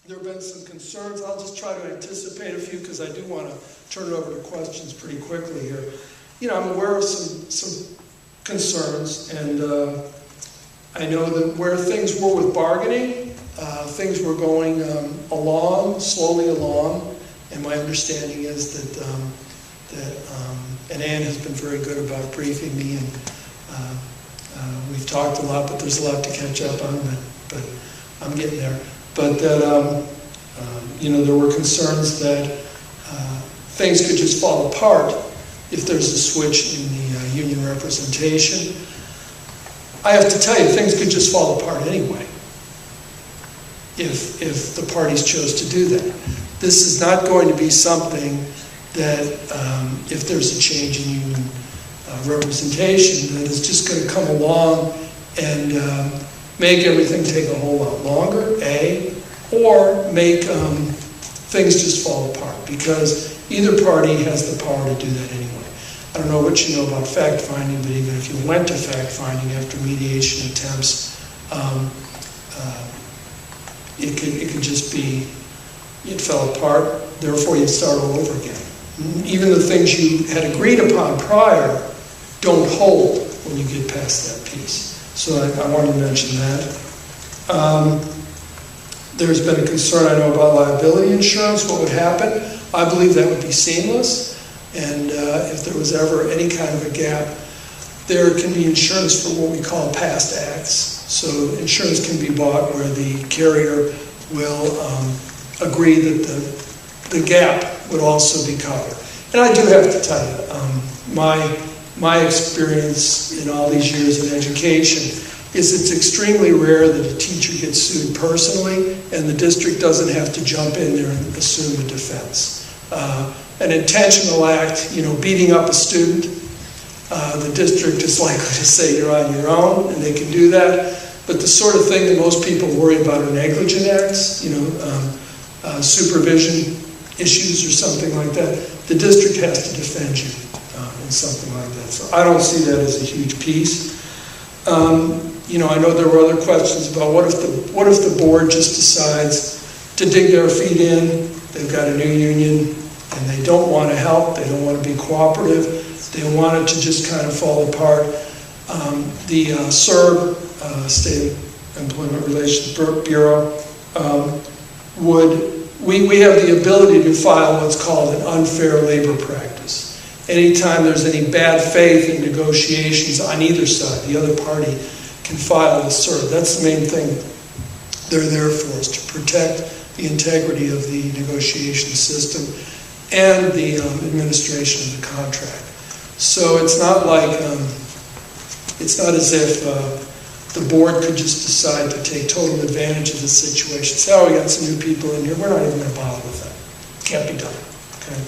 There have been some concerns. I'll just try to anticipate a few because I do want to turn it over to questions pretty quickly here. You know, I'm aware of some concerns, and I know that where things were with bargaining, things were going slowly along, and my understanding is that and Ann has been very good about briefing me, and we've talked a lot, but there's a lot to catch up on, but I'm getting there. But that, you know, there were concerns that things could just fall apart if there's a switch in the union representation. I have to tell you, things could just fall apart anyway if the parties chose to do that. This is not going to be something that, if there's a change in union representation, that is just going to come along and make everything take a whole lot longer, or make things just fall apart, because either party has the power to do that anyway. I don't know what you know about fact-finding, but even if you went to fact-finding after mediation attempts, it could just be, it fell apart, therefore you start all over again. Even the things you had agreed upon prior don't hold when you get past that piece. So I wanted to mention that. There's been a concern, I know, about liability insurance, what would happen. I believe that would be seamless, and if there was ever any kind of a gap, there can be insurance for what we call past acts. So insurance can be bought where the carrier will agree that the gap would also be covered. And I do have to tell you, my experience in all these years in education is it's extremely rare that a teacher gets sued personally and the district doesn't have to jump in there and assume a defense. An intentional act, you know, beating up a student, the district is likely to say you're on your own, and they can do that. But the sort of thing that most people worry about are negligent acts, you know, supervision issues or something like that. The district has to defend you in something like that. So I don't see that as a huge piece. You know, I know there were other questions about what if the board just decides to dig their feet in. They've got a new union and they don't want to help. They don't want to be cooperative. They want it to just kind of fall apart. The SERB, State Employment Relations Bureau, we have the ability to file what's called an unfair labor practice. Anytime there's any bad faith in negotiations on either side, the other party can file a SERB. That's the main thing they're there for, is to protect the integrity of the negotiation system and the administration of the contract. So it's not like, it's not as if the board could just decide to take total advantage of the situation. Say, oh, we got some new people in here, we're not even going to bother with that. Can't be done, okay?